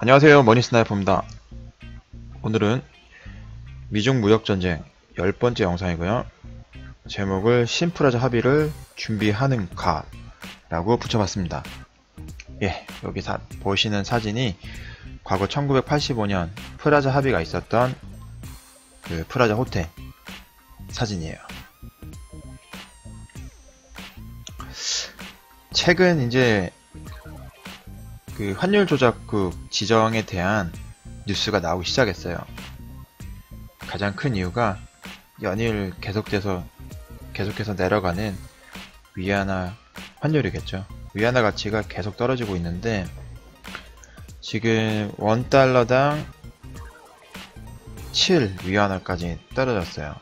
안녕하세요, 머니스나이퍼입니다. 오늘은 미중 무역전쟁 10번째 영상이고요. 제목을 심플하자 합의를 준비하는가 라고 붙여봤습니다. 예, 여기 보시는 사진이 과거 1985년 프라자 합의가 있었던 그 프라자 호텔 사진이에요. 최근 이제 그 환율 조작국 지정에 대한 뉴스가 나오기 시작했어요. 가장 큰 이유가 연일 계속해서 내려가는 위안화 환율이겠죠. 위안화 가치가 계속 떨어지고 있는데 지금 $1당 7 위안화까지 떨어졌어요.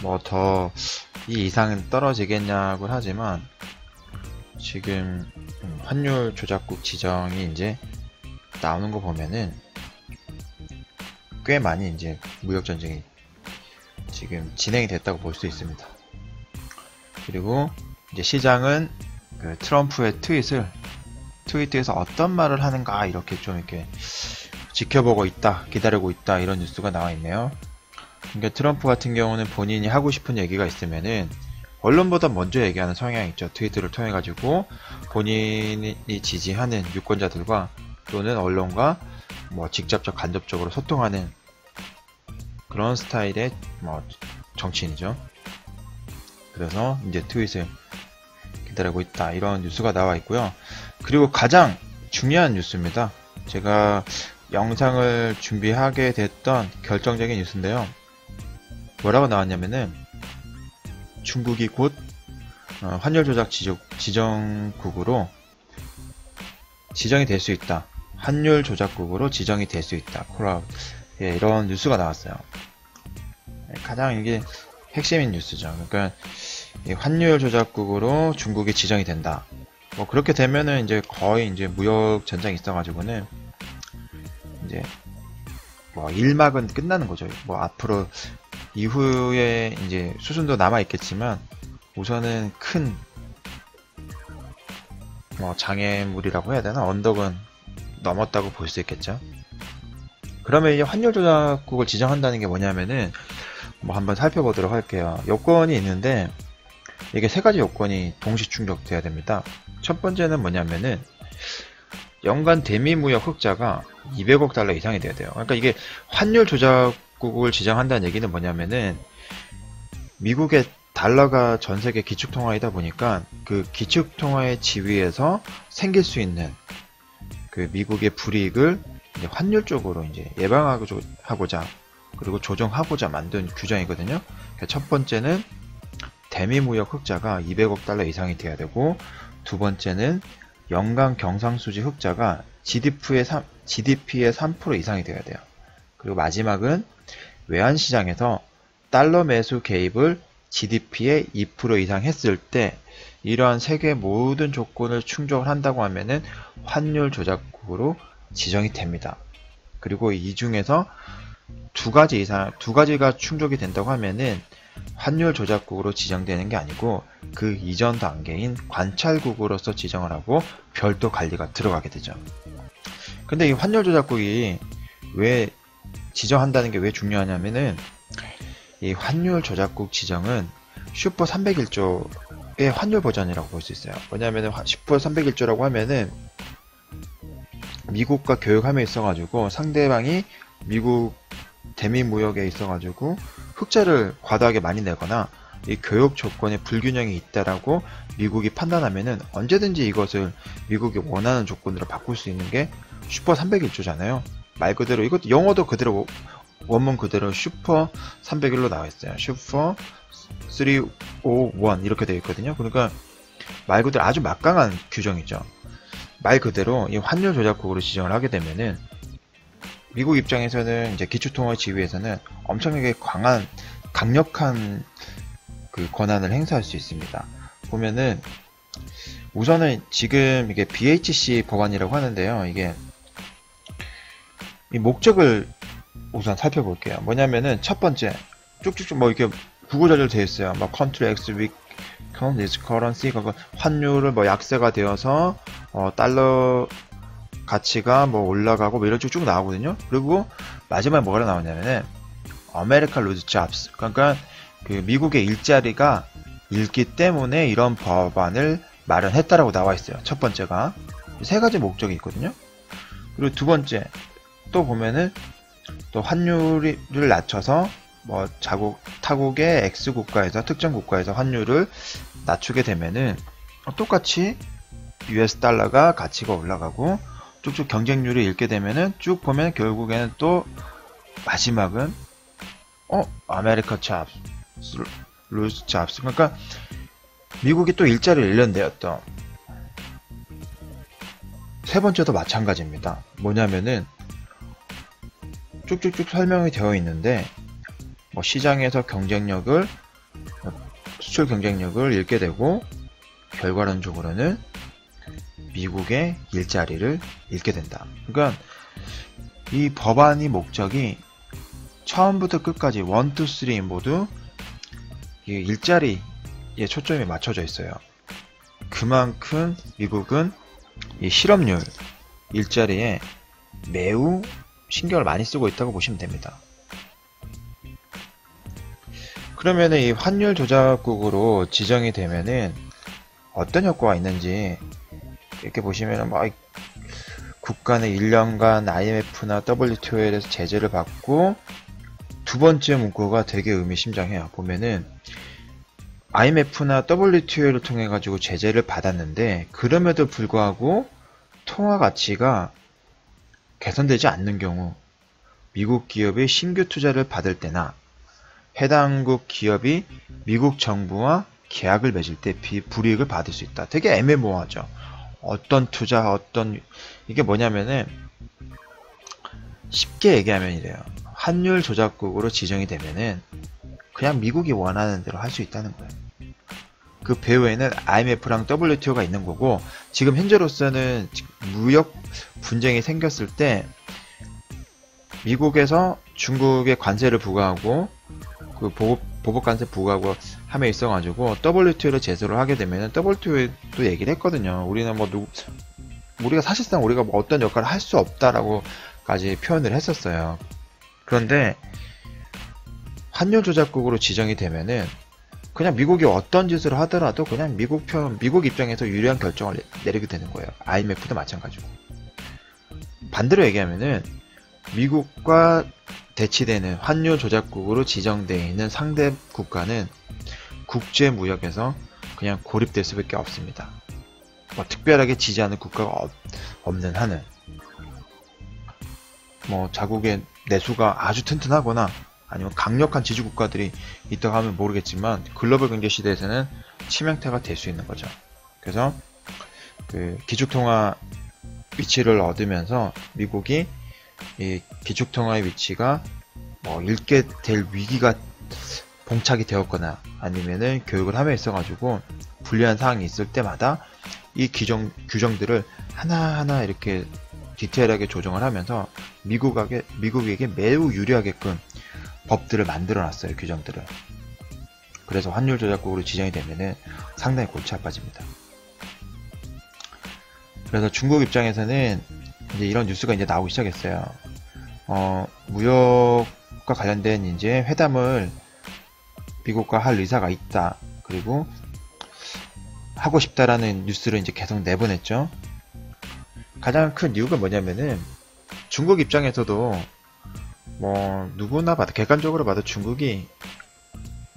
뭐 더 이 이상은 떨어지겠냐고 하지만 지금 환율 조작국 지정이 이제 나오는 거 보면은 꽤 많이 이제 무역 전쟁이 지금 진행이 됐다고 볼 수 있습니다. 그리고 이제 시장은 그 트럼프의 트위트에서 어떤 말을 하는가 이렇게 좀 이렇게 지켜보고 있다, 기다리고 있다 이런 뉴스가 나와 있네요. 그러니까 트럼프 같은 경우는 본인이 하고 싶은 얘기가 있으면은 언론보다 먼저 얘기하는 성향이 있죠. 트위터를 통해 가지고 본인이 지지하는 유권자들과 또는 언론과 뭐 직접적 간접적으로 소통하는 그런 스타일의 뭐 정치인이죠. 그래서 이제 트윗을 기다리고 있다 이런 뉴스가 나와 있고요. 그리고 가장 중요한 뉴스입니다. 제가 영상을 준비하게 됐던 결정적인 뉴스인데요. 뭐라고 나왔냐면은 중국이 곧 환율 조작 지정국으로 지정이 될 수 있다. 환율 조작국으로 지정이 될 수 있다. 예, 이런 뉴스가 나왔어요. 가장 이게 핵심인 뉴스죠. 그러니까 환율 조작국으로 중국이 지정이 된다. 뭐 그렇게 되면은 이제 거의 이제 무역 전쟁이 있어가지고는 이제 뭐 일막은 끝나는 거죠. 뭐 앞으로 이후에 이제 수순도 남아 있겠지만 우선은 큰 뭐 장애물이라고 해야 되나 언덕은 넘었다고 볼 수 있겠죠. 그러면 이제 환율 조작국을 지정한다는 게 뭐냐면은 뭐 한번 살펴보도록 할게요. 요건이 있는데 이게 세 가지 요건이 동시 충족돼야 됩니다. 첫 번째는 뭐냐면은 연간 대미 무역 흑자가 200억 달러 이상이 돼야 돼요. 그러니까 이게 환율 조작국을 지정한다는 얘기는 뭐냐면은 미국의 달러가 전 세계 기축통화이다 보니까 그 기축통화의 지위에서 생길 수 있는 그 미국의 불이익을 이제 환율 쪽으로 이제 예방하고자 그리고 조정하고자 만든 규정이거든요. 그러니까 첫 번째는 대미 무역 흑자가 200억 달러 이상이 돼야 되고 두 번째는 연간 경상수지 흑자가 GDP의 3% 이상이 돼야 돼요. 그리고 마지막은 외환시장에서 달러 매수 개입을 GDP의 2% 이상 했을 때 이러한 세 개 모든 조건을 충족을 한다고 하면은 환율 조작국으로 지정이 됩니다. 그리고 이 중에서 두 가지가 충족이 된다고 하면은 환율 조작국으로 지정되는 게 아니고 그 이전 단계인 관찰국으로서 지정을 하고 별도 관리가 들어가게 되죠. 근데 이 환율 조작국이 왜 지정한다는 게 왜 중요하냐면은 이 환율 조작국 지정은 슈퍼 301조의 환율 버전이라고 볼 수 있어요. 왜냐하면 슈퍼 301조라고 하면은 미국과 교역함에 있어가지고 상대방이 미국 대미 무역에 있어가지고 흑자를 과도하게 많이 내거나 이 교역 조건에 불균형이 있다라고 미국이 판단하면은 언제든지 이것을 미국이 원하는 조건으로 바꿀 수 있는 게 슈퍼 301조잖아요. 말 그대로 이것도 영어도 그대로 원문 그대로 슈퍼 301로 나와 있어요. 슈퍼 301 이렇게 되어 있거든요. 그러니까 말 그대로 아주 막강한 규정이죠. 말 그대로 이 환율 조작국으로 지정을 하게 되면은 미국 입장에서는 이제 기축통화 지위에서는 엄청나게 강력한 그 권한을 행사할 수 있습니다. 보면은 우선은 지금 이게 BHC 법안이라고 하는데요. 이게 이 목적을 우선 살펴볼게요. 뭐냐면은 첫 번째 쭉쭉쭉 뭐 이렇게 구구절절 되어 있어요. 뭐 country X weaken this currency, 환율을 뭐 약세가 되어서 달러 가치가 뭐 올라가고 뭐 이런 쭉 나오거든요. 그리고 마지막에 뭐가 나오냐면은 America lose jobs. 그러니까 그 미국의 일자리가 잃기 때문에 이런 법안을 마련했다라고 나와 있어요. 첫 번째가 세 가지 목적이 있거든요. 그리고 두 번째 또 보면은 또 환율을 낮춰서 뭐 타국의 X 국가에서 특정 국가에서 환율을 낮추게 되면은 똑같이 US 달러가 가치가 올라가고 쭉쭉 경쟁률이 잃게 되면은 쭉 보면 결국에는 또 마지막은 아메리카 잡스 루스 잡스. 그러니까 미국이 또 일자리를 잃는데요. 또 세 번째도 마찬가지입니다. 뭐냐면은 쭉쭉쭉 설명이 되어 있는데 뭐 시장에서 경쟁력을 수출 경쟁력을 잃게 되고 결과론적으로는 미국의 일자리를 잃게 된다. 그러니까 이 법안이 목적이 처음부터 끝까지 1, 2, 3 모두 이 일자리에 초점이 맞춰져 있어요. 그만큼 미국은 이 실업률, 일자리에 매우 신경을 많이 쓰고 있다고 보시면 됩니다. 그러면은 이 환율 조작국으로 지정이 되면은 어떤 효과가 있는지 이렇게 보시면은 뭐 국가는 1년간 IMF나 WTO에서 제재를 받고 두 번째 문구가 되게 의미심장해요. 보면은 IMF나 WTO를 통해 가지고 제재를 받았는데 그럼에도 불구하고 통화 가치가 개선되지 않는 경우 미국 기업이 신규 투자를 받을 때나 해당국 기업이 미국 정부와 계약을 맺을 때 불이익을 받을 수 있다. 되게 애매모호하죠. 어떤 투자, 이게 뭐냐면은 쉽게 얘기하면 이래요. 환율 조작국으로 지정이 되면은 그냥 미국이 원하는 대로 할 수 있다는 거예요. 그 배후에는 IMF랑 WTO가 있는 거고 지금 현재로서는 무역 분쟁이 생겼을 때 미국에서 중국에 관세를 부과하고 그 보복 관세 부과하고 함에 있어가지고 WTO를 제소를 하게 되면은 WTO도 얘기를 했거든요. 우리는 우리가 사실상 우리가 뭐 어떤 역할을 할 수 없다라고까지 표현을 했었어요. 그런데 환율 조작국으로 지정이 되면은 그냥 미국이 어떤 짓을 하더라도 그냥 미국 입장에서 유리한 결정을 내리게 되는 거예요. IMF도 마찬가지고. 반대로 얘기하면은 미국과 대치되는 환율 조작국으로 지정되어 있는 상대 국가는 국제 무역에서 그냥 고립될 수밖에 없습니다. 뭐 특별하게 지지하는 국가가 없는 한은 뭐 자국의 내수가 아주 튼튼하거나 아니면 강력한 지주 국가들이 있다고 하면 모르겠지만 글로벌 경제 시대에서는 치명타가 될 수 있는 거죠. 그래서 그 기축통화 위치를 얻으면서 미국이 이 기축통화의 위치가 뭐 잃게 될 위기가 봉착이 되었거나 아니면은 교육을 함에 있어가지고 불리한 상황이 있을 때마다 이 규정들을 하나하나 이렇게 디테일하게 조정을 하면서 미국에게 매우 유리하게끔 법들을 만들어 놨어요. 규정들을. 그래서 환율 조작국으로 지정이 되면은 상당히 골치 아파집니다. 그래서 중국 입장에서는 이제 이런 뉴스가 이제 나오기 시작했어요. 무역과 관련된 이제 회담을 미국과 할 의사가 있다. 그리고 하고 싶다라는 뉴스를 이제 계속 내보냈죠. 가장 큰 이유가 뭐냐면은 중국 입장에서도 뭐 누구나 봐도 객관적으로 봐도 중국이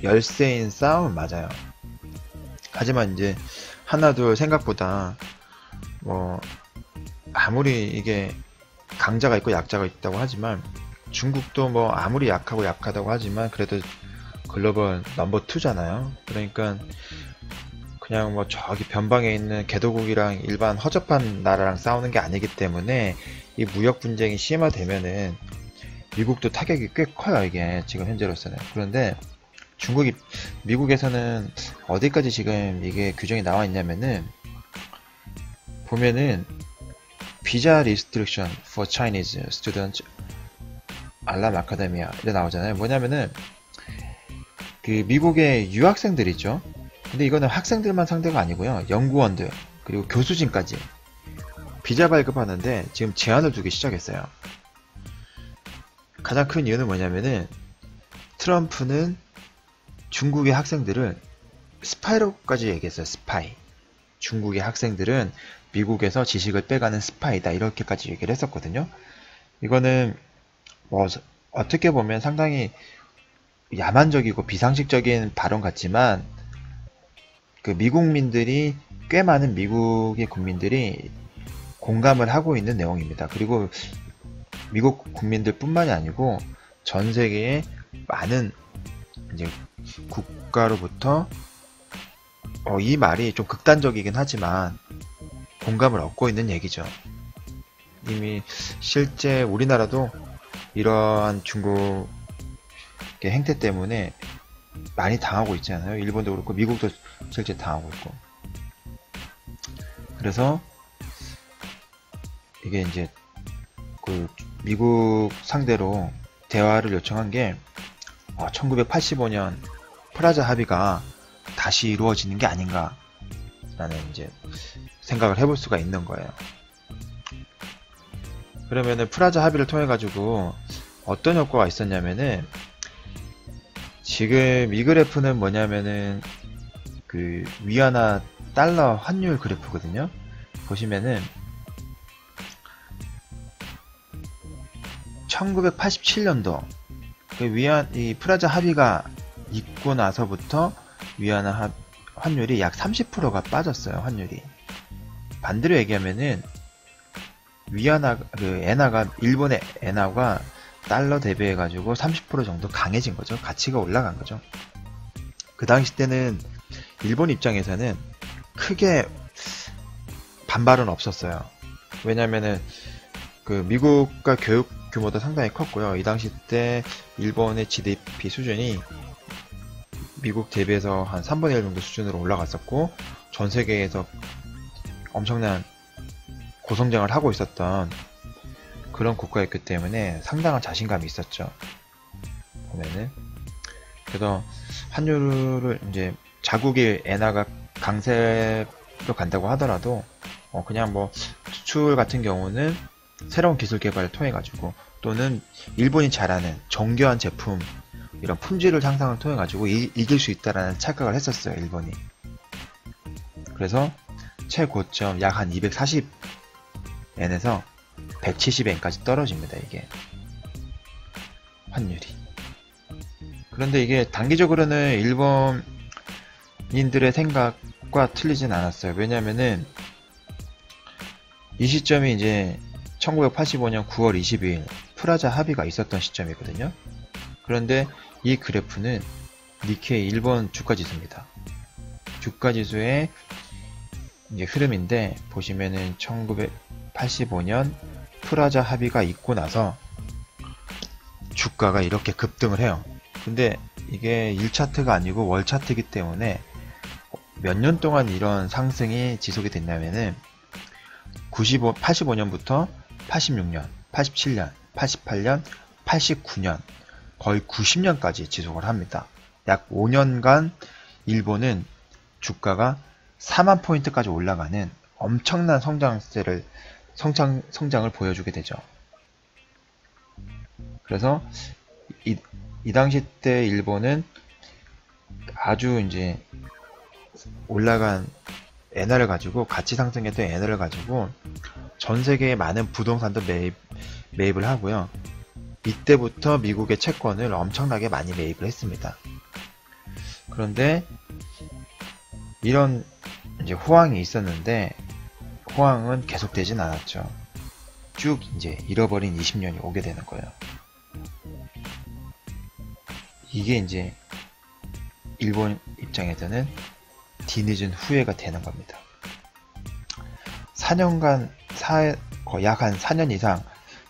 열세인 싸움은 맞아요. 하지만 이제 하나둘 생각보다 뭐 아무리 이게 강자가 있고 약자가 있다고 하지만 중국도 뭐 아무리 약하다고 하지만 그래도 글로벌 넘버 2잖아요. 그러니까 그냥 뭐 저기 변방에 있는 개도국이랑 일반 허접한 나라랑 싸우는 게 아니기 때문에 이 무역 분쟁이 심화되면은 미국도 타격이 꽤 커요. 이게 지금 현재로서는. 그런데 미국에서는 어디까지 지금 이게 규정이 나와 있냐면은 보면은 비자 리스트릭션 for Chinese students 알람 아카데미아 이렇게 나오잖아요. 뭐냐면은 그 미국의 유학생들 있죠. 근데 이거는 학생들만 상대가 아니고요. 연구원들 그리고 교수진까지 비자 발급하는데 지금 제한을 두기 시작했어요. 가장 큰 이유는 뭐냐면은 트럼프는 중국의 학생들을 스파이라고까지 얘기했어요. 스파이. 중국의 학생들은 미국에서 지식을 빼가는 스파이다. 이렇게까지 얘기를 했었거든요. 이거는 뭐 어떻게 보면 상당히 야만적이고 비상식적인 발언 같지만 그 미국민들이 꽤 많은 미국의 국민들이 공감을 하고 있는 내용입니다. 그리고 미국 국민들 뿐만이 아니고 전 세계의 많은 이제 국가로부터 이 말이 좀 극단적이긴 하지만 공감을 얻고 있는 얘기죠. 이미 실제 우리나라도 이러한 중국의 행태 때문에 많이 당하고 있잖아요. 일본도 그렇고 미국도 실제 당하고 있고. 그래서 이게 이제 그 미국 상대로 대화를 요청한 게 1985년 프라자 합의가 다시 이루어지는 게 아닌가 라는 이제 생각을 해볼 수가 있는 거예요. 그러면은 프라자 합의를 통해 가지고 어떤 효과가 있었냐면은 지금 이 그래프는 뭐냐면은 그 위안화 달러 환율 그래프거든요. 보시면은 1987년도 이 프라자 합의가 있고 나서부터 위안화 환율이 약 30%가 빠졌어요. 환율이. 반대로 얘기하면은 엔화가 일본의 엔화가 달러 대비해 가지고 30% 정도 강해진 거죠. 가치가 올라간 거죠. 그 당시 때는 일본 입장에서는 크게 반발은 없었어요. 왜냐면은 그 미국과 교육 규모도 상당히 컸고요. 이 당시 때 일본의 GDP 수준이 미국 대비해서 한 3분의 1 정도 수준으로 올라갔었고 전 세계에서 엄청난 고성장을 하고 있었던 그런 국가였기 때문에 상당한 자신감이 있었죠. 보면은 그래서 환율을 이제 자국의 엔화가 강세로 간다고 하더라도 그냥 뭐 수출 같은 경우는 새로운 기술 개발을 통해 가지고 또는 일본이 잘하는 정교한 제품 이런 품질을 향상을 통해 가지고 이길 수 있다라는 착각을 했었어요. 일본이. 그래서 최고점 약 한 240엔에서 170엔까지 떨어집니다. 이게 환율이. 그런데 이게 단기적으로는 일본인들의 생각과 틀리진 않았어요. 왜냐면은 이 시점이 이제 1985년 9월 22일 프라자 합의가 있었던 시점이거든요. 그런데 이 그래프는 니케이 일본 주가지수입니다. 주가지수의 이제 흐름인데 보시면은 1985년 프라자 합의가 있고 나서 주가가 이렇게 급등을 해요. 근데 이게 1차트가 아니고 월 차트이기 때문에 몇 년 동안 이런 상승이 지속이 됐냐면은 85년부터 86년, 87년, 88년, 89년 거의 90년까지 지속을 합니다. 약 5년간 일본은 주가가 4만 포인트까지 올라가는 엄청난 성장을 보여주게 되죠. 그래서 이 당시 때 일본은 아주 이제 올라간 엔화를 가지고 가치 상승했던 엔화를 가지고 전 세계의 많은 부동산도 매입을 하고요. 이때부터 미국의 채권을 엄청나게 많이 매입을 했습니다. 그런데 이런 이제 호황이 있었는데 호황은 계속되진 않았죠. 쭉 이제 잃어버린 20년이 오게 되는 거예요. 이게 이제 일본 입장에서는 뒤늦은 후회가 되는 겁니다. 4년간 약 한 4년 이상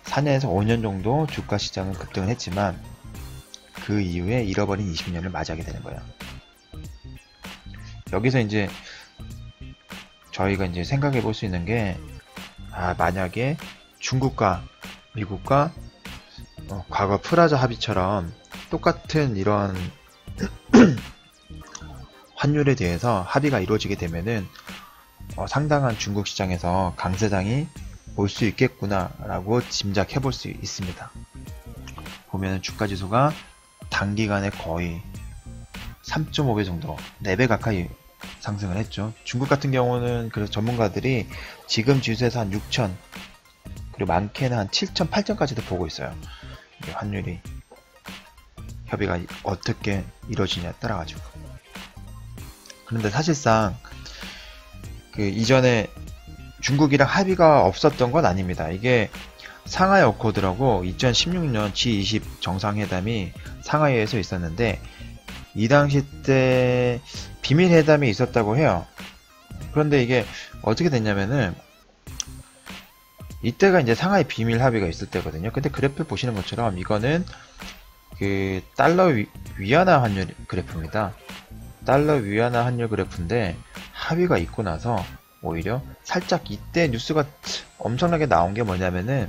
4년에서 5년 정도 주가 시장은 급등을 했지만 그 이후에 잃어버린 20년을 맞이하게 되는 거예요. 여기서 이제 저희가 이제 생각해 볼 수 있는 게 만약에 중국과 미국과 과거 프라자 합의처럼 똑같은 이런 환율에 대해서 합의가 이루어지게 되면은 상당한 중국 시장에서 강세장이 올 수 있겠구나 라고 짐작해 볼 수 있습니다. 보면 주가지수가 단기간에 거의 3.5배 정도, 4배 가까이 상승을 했죠. 중국 같은 경우는 그래서 전문가들이 지금 지수에서 한 6천, 그리고 많게는 한 7천, 8천까지도 보고 있어요. 이게 환율이 협의가 어떻게 이루어지냐에 따라 가지고. 그런데 사실상 그 이전에 중국이랑 합의가 없었던 건 아닙니다. 이게 상하이 어코드라고 2016년 G20 정상회담이 상하이에서 있었는데 이 당시 때 비밀회담이 있었다고 해요. 그런데 이게 어떻게 됐냐면은 이때가 이제 상하이 비밀 합의가 있을 때거든요. 근데 그래프 보시는 것처럼 이거는 그 달러 위안화 환율 그래프입니다. 달러 위안화 환율 그래프인데 합의가 있고 나서 오히려 살짝 이때 뉴스가 엄청나게 나온 게 뭐냐면은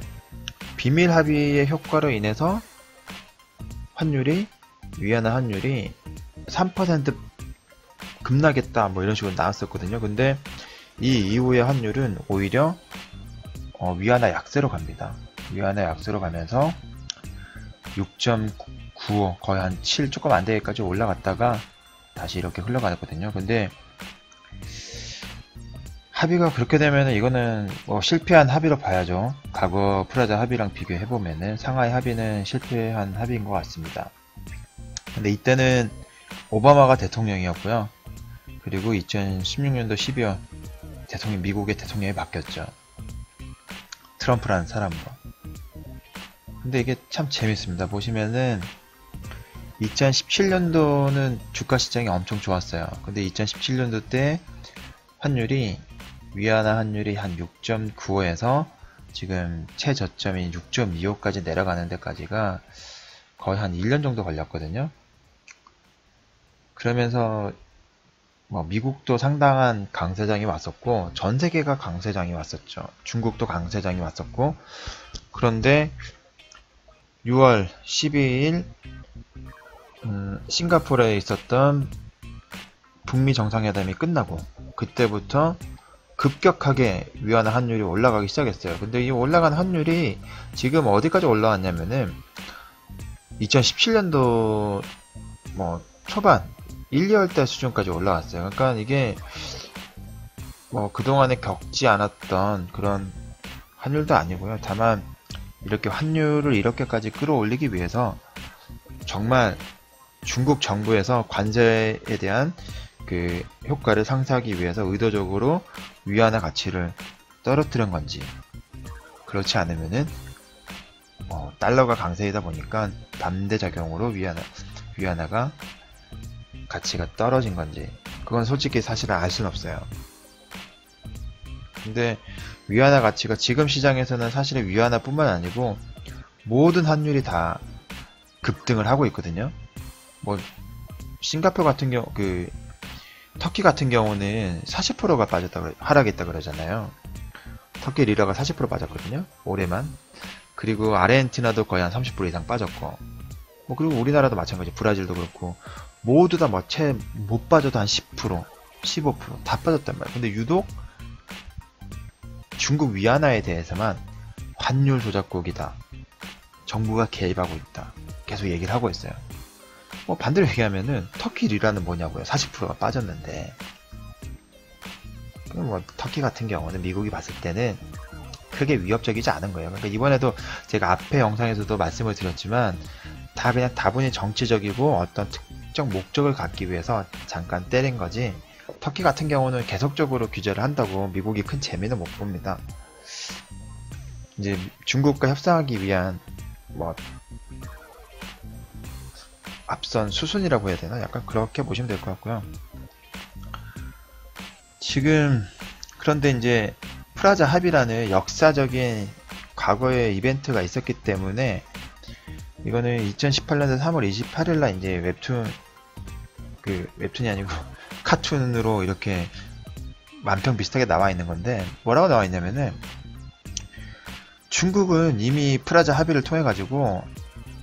비밀 합의의 효과로 인해서 환율이 위안화 환율이 3% 급락했다 뭐 이런 식으로 나왔었거든요. 근데 이 이후의 환율은 오히려 위안화 약세로 갑니다. 위안화 약세로 가면서 6.95 거의 한 7 조금 안 되기까지 올라갔다가 다시 이렇게 흘러가거든요. 근데 합의가 그렇게 되면은 이거는 뭐 실패한 합의로 봐야죠. 과거 프라자 합의랑 비교해보면은 상하이 합의는 실패한 합의인 것 같습니다. 근데 이때는 오바마가 대통령이었고요. 그리고 2016년도 12월 미국의 대통령이 바뀌었죠. 트럼프라는 사람으로. 근데 이게 참 재밌습니다. 보시면은 2017년도는 주가 시장이 엄청 좋았어요. 근데 2017년도 때 환율이 위안화 환율이 한 6.95에서 지금 최저점인 6.25까지 내려가는 데까지가 거의 한 1년 정도 걸렸거든요. 그러면서 뭐 미국도 상당한 강세장이 왔었고 전 세계가 강세장이 왔었죠. 중국도 강세장이 왔었고 그런데 6월 12일 싱가포르에 있었던 북미 정상회담이 끝나고 그때부터 급격하게 위안화 환율이 올라가기 시작했어요. 근데 이 올라간 환율이 지금 어디까지 올라왔냐면은 2017년도 뭐 초반 1, 2월달 수준까지 올라왔어요. 그러니까 이게 뭐 그동안에 겪지 않았던 그런 환율도 아니고요. 다만 이렇게 환율을 이렇게까지 끌어올리기 위해서 정말 중국 정부에서 관세에 대한 그 효과를 상쇄하기 위해서 의도적으로 위안화 가치를 떨어뜨린 건지 그렇지 않으면은 달러가 강세이다 보니까 반대작용으로 위안화가 가치가 떨어진 건지 그건 솔직히 사실은 알 수는 없어요. 근데 위안화 가치가 지금 시장에서는 사실은 위안화 뿐만 아니고 모든 환율이 다 급등을 하고 있거든요. 뭐 싱가포르 같은 경우 터키 같은 경우는 40%가 하락했다 그러잖아요. 터키 리라가 40% 빠졌거든요. 올해만. 그리고 아르헨티나도 거의 한 30% 이상 빠졌고 뭐 그리고 우리나라도 마찬가지. 브라질도 그렇고 모두 다 뭐 채 못 빠져도 한 10%, 15%다 빠졌단 말이에요. 근데 유독 중국 위안화에 대해서만 환율 조작국이다. 정부가 개입하고 있다. 계속 얘기를 하고 있어요. 뭐 반대로 얘기하면은 터키 리라는 뭐냐고요. 40%가 빠졌는데. 그럼 뭐 터키 같은 경우는 미국이 봤을 때는 크게 위협적이지 않은 거예요. 그러니까 이번에도 제가 앞에 영상에서도 말씀을 드렸지만 다 그냥 다분히 정치적이고 어떤 특정 목적을 갖기 위해서 잠깐 때린 거지. 터키 같은 경우는 계속적으로 규제를 한다고 미국이 큰 재미는 못 봅니다. 이제 중국과 협상하기 위한 뭐 앞선 수순이라고 해야 되나? 약간 그렇게 보시면 될 것 같고요. 지금 그런데 이제 프라자 합의라는 역사적인 과거의 이벤트가 있었기 때문에 이거는 2018년도 3월 28일날 이제 웹툰이 아니고 카툰으로 이렇게 만평 비슷하게 나와 있는 건데 뭐라고 나와 있냐면은 중국은 이미 프라자 합의를 통해 가지고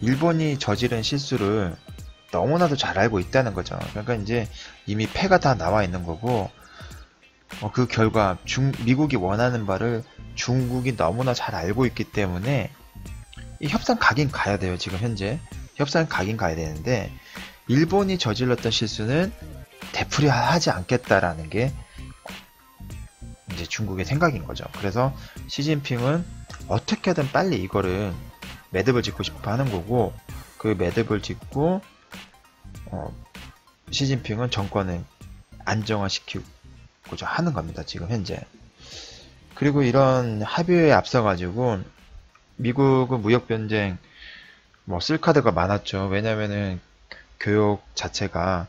일본이 저지른 실수를 너무나도 잘 알고 있다는 거죠. 그러니까 이제 이미 패가 다 나와 있는 거고 그 결과 미국이 원하는 바를 중국이 너무나 잘 알고 있기 때문에 이 협상 가긴 가야 돼요. 지금 현재 협상 가긴 가야 되는데 일본이 저질렀던 실수는 되풀이하지 않겠다라는 게 이제 중국의 생각인 거죠. 그래서 시진핑은 어떻게든 빨리 이거를 매듭을 짓고 싶어 하는 거고, 그 매듭을 짓고 시진핑은 정권을 안정화시키고자 하는 겁니다. 지금 현재. 그리고 이런 합의에 앞서 가지고 미국은 무역 변쟁 쓸 카드가 많았죠. 왜냐면은 교역 자체가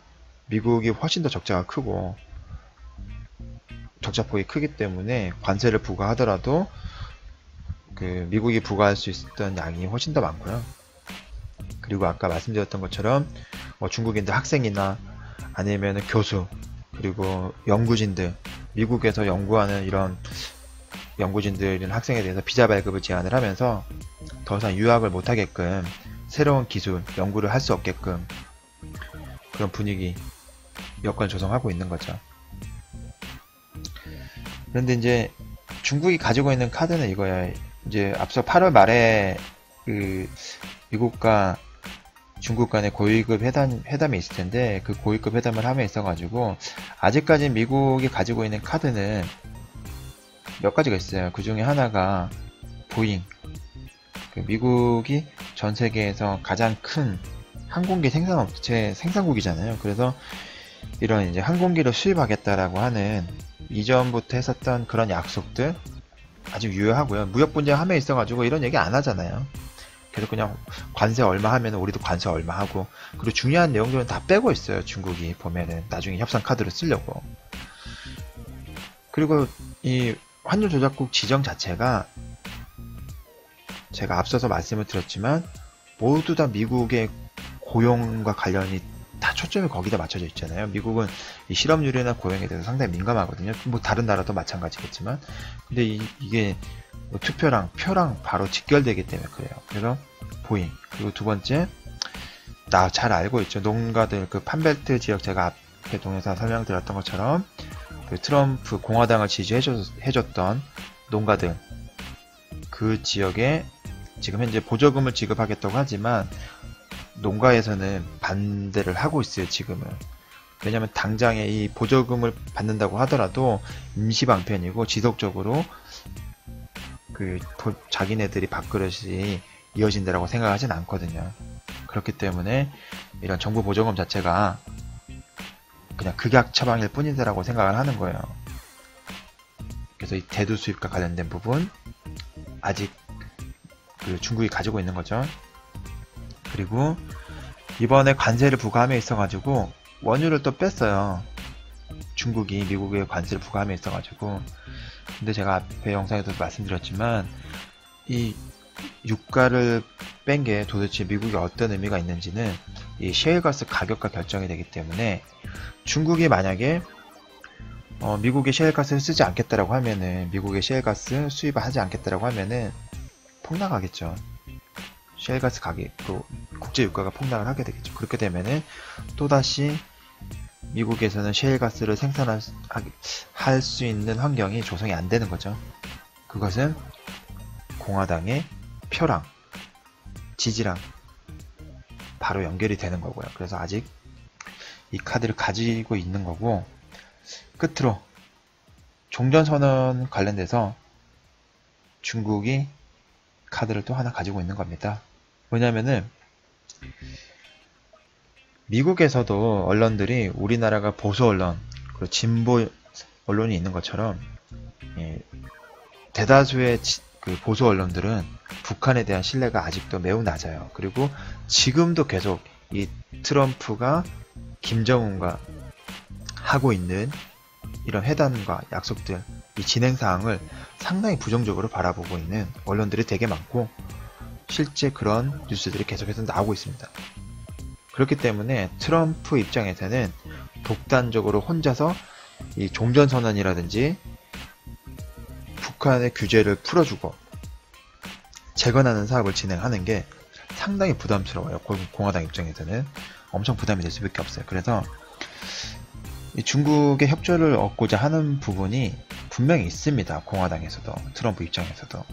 미국이 훨씬 더 적자가 크고 적자폭이 크기 때문에 관세를 부과하더라도 그 미국이 부과할 수 있었던 양이 훨씬 더 많고요. 그리고 아까 말씀드렸던 것처럼 중국인들 학생이나 아니면 교수 그리고 연구진들, 미국에서 연구하는 이런 연구진들이나 학생에 대해서 비자 발급을 제한을 하면서 더 이상 유학을 못하게끔 새로운 기술, 연구를 할 수 없게끔 그런 분위기, 여건을 조성하고 있는 거죠. 그런데 이제 중국이 가지고 있는 카드는 이거야. 이제 앞서 8월 말에 그 미국과 중국 간의 고위급 회담이 있을 텐데 그 고위급 회담을 함에 있어가지고 아직까지 미국이 가지고 있는 카드는 몇 가지가 있어요. 그 중에 하나가 보잉. 미국이 전 세계에서 가장 큰 항공기 생산업체 생산국이잖아요. 그래서 이런 이제 항공기를 수입하겠다라고 하는 이전부터 했었던 그런 약속들 아직 유효하고요. 무역 분쟁 함에 있어가지고 이런 얘기 안 하잖아요. 그래서 그냥 관세 얼마 하면 우리도 관세 얼마 하고, 그리고 중요한 내용들은 다 빼고 있어요. 중국이 보면은 나중에 협상 카드를 쓰려고. 그리고 이 환율 조작국 지정 자체가 제가 앞서서 말씀을 드렸지만 모두 다 미국의 고용과 관련이 다 초점이 거기다 맞춰져 있잖아요. 미국은 이 실업률이나 고용에 대해서 상당히 민감하거든요. 다른 나라도 마찬가지겠지만, 근데 이게 투표랑 표랑 바로 직결되기 때문에 그래요. 그래서 보잉. 그리고 두 번째, 나 잘 알고 있죠. 농가들 그 판벨트 지역, 제가 앞에 동영상 설명드렸던 것처럼 그 트럼프 공화당을 지지해줬던 농가들, 그 지역에 지금 현재 보조금을 지급하겠다고 하지만 농가에서는 반대를 하고 있어요. 지금은. 왜냐면 당장에 이 보조금을 받는다고 하더라도 임시방편이고 지속적으로 그 자기네들이 밥그릇이 이어진다라고 생각하진 않거든요. 그렇기 때문에 이런 정부 보조금 자체가 그냥 극약 처방일 뿐이다라고 생각을 하는 거예요. 그래서 이 대두 수입과 관련된 부분 아직 그 중국이 가지고 있는 거죠. 그리고 이번에 관세를 부과함에 있어가지고 원유를 또 뺐어요. 중국이 미국에 관세를 부과함에 있어가지고. 근데 제가 앞에 영상에서도 말씀드렸지만 이 유가를 뺀 게 도대체 미국에 어떤 의미가 있는지는 이 셰일가스 가격과 결정이 되기 때문에, 중국이 만약에 미국의 셰일가스를 쓰지 않겠다라고 하면은, 미국의 셰일가스 수입을 하지 않겠다라고 하면은 폭락하겠죠. 셰일가스 가격, 국제 유가가 폭락을 하게 되겠죠. 그렇게 되면은 또다시 미국에서는 셰일가스를 생산할 수 있는 환경이 조성이 안 되는 거죠. 그것은 공화당의 표랑 지지랑 바로 연결이 되는 거고요. 그래서 아직 이 카드를 가지고 있는 거고, 끝으로 종전선언 관련돼서 중국이 카드를 또 하나 가지고 있는 겁니다. 왜냐면은 미국에서도 언론들이 우리나라가 보수 언론, 그리고 진보 언론이 있는 것처럼 대다수의 그 보수 언론들은 북한에 대한 신뢰가 아직도 매우 낮아요. 그리고 지금도 계속 이 트럼프가 김정은과 하고 있는 이런 회담과 약속들, 이 진행 사항을 상당히 부정적으로 바라보고 있는 언론들이 되게 많고, 실제 그런 뉴스들이 계속해서 나오고 있습니다. 그렇기 때문에 트럼프 입장에서는 독단적으로 혼자서 이 종전선언이라든지 북한의 규제를 풀어주고 재건하는 사업을 진행하는 게 상당히 부담스러워요. 공화당 입장에서는 엄청 부담이 될 수밖에 없어요. 그래서 이 중국의 협조를 얻고자 하는 부분이 분명히 있습니다. 공화당에서도, 트럼프 입장에서도.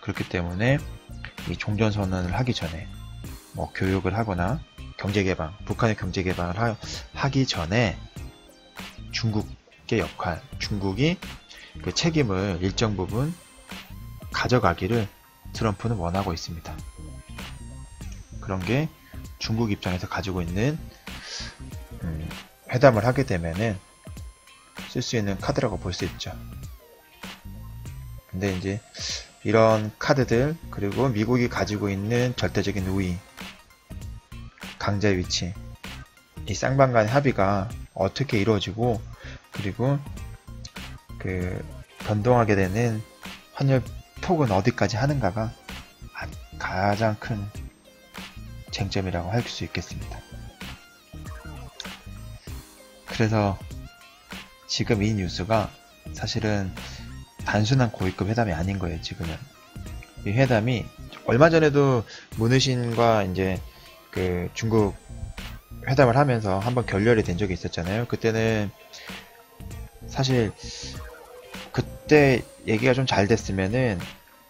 그렇기 때문에 이 종전선언을 하기 전에 뭐 교육을 하거나 경제개방, 북한의 경제개방을 하기 전에 중국의 역할, 중국이 그 책임을 일정 부분 가져가기를 트럼프는 원하고 있습니다. 그런 게 중국 입장에서 가지고 있는 회담을 하게 되면은 쓸 수 있는 카드라고 볼 수 있죠. 근데 이제 이런 카드들, 그리고 미국이 가지고 있는 절대적인 우위, 강자의 위치, 이 쌍방 간의 합의가 어떻게 이루어지고, 그리고 그 변동하게 되는 환율 폭은 어디까지 하는가가 가장 큰 쟁점이라고 할 수 있겠습니다. 그래서 지금 이 뉴스가 사실은 단순한 고위급 회담이 아닌 거예요. 지금은 이 회담이 얼마 전에도 문의신과 이제 그 중국 회담을 하면서 한번 결렬이 된 적이 있었잖아요. 그때는 사실 그때 얘기가 좀 잘 됐으면은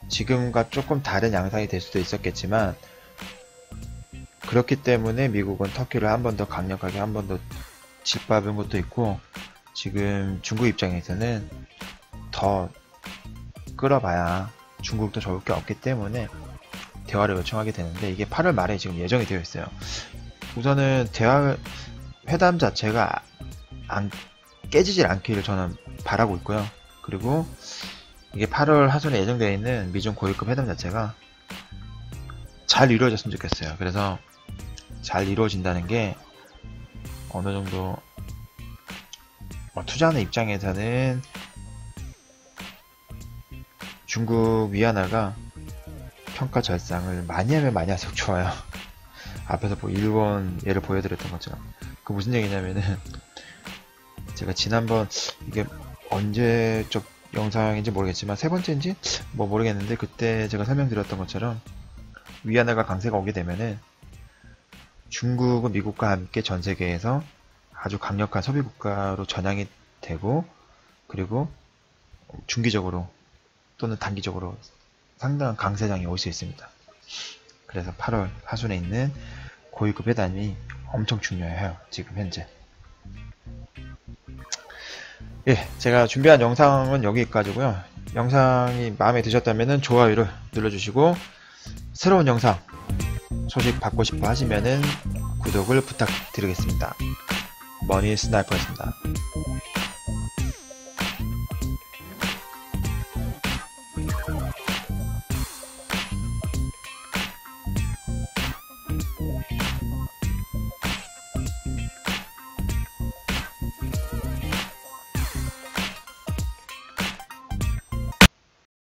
지금과 조금 다른 양상이 될 수도 있었겠지만, 그렇기 때문에 미국은 터키를 한 번 더 강력하게 한 번 더 짓밟은 것도 있고, 지금 중국 입장에서는 더 끌어봐야 중국도 좋을 게 없기 때문에 대화를 요청하게 되는데, 이게 8월 말에 지금 예정이 되어 있어요. 우선은 회담 자체가 깨지질 않기를 저는 바라고 있고요. 그리고 이게 8월 하순에 예정되어 있는 미중 고위급 회담 자체가 잘 이루어졌으면 좋겠어요. 그래서 잘 이루어진다는 게 어느 정도 투자하는 입장에서는 중국 위안화가 평가 절상을 많이 하면 많이 할수록 좋아요. 앞에서 뭐 일본 예를 보여드렸던 것처럼. 그 무슨 얘기냐면은, 제가 지난번 이게 언제적 영상인지 모르겠지만 세 번째인지 뭐 모르겠는데, 그때 제가 설명드렸던 것처럼 위안화가 강세가 오게 되면은 중국은 미국과 함께 전 세계에서 아주 강력한 소비 국가로 전향이 되고, 그리고 중기적으로 또는 단기적으로 상당한 강세장이 올 수 있습니다. 그래서 8월 하순에 있는 고위급 회담이 엄청 중요해요. 지금 현재. 예, 제가 준비한 영상은 여기까지고요. 영상이 마음에 드셨다면 좋아요를 눌러주시고, 새로운 영상 소식 받고 싶어 하시면은 구독을 부탁드리겠습니다. 머니 스나이퍼였습니다.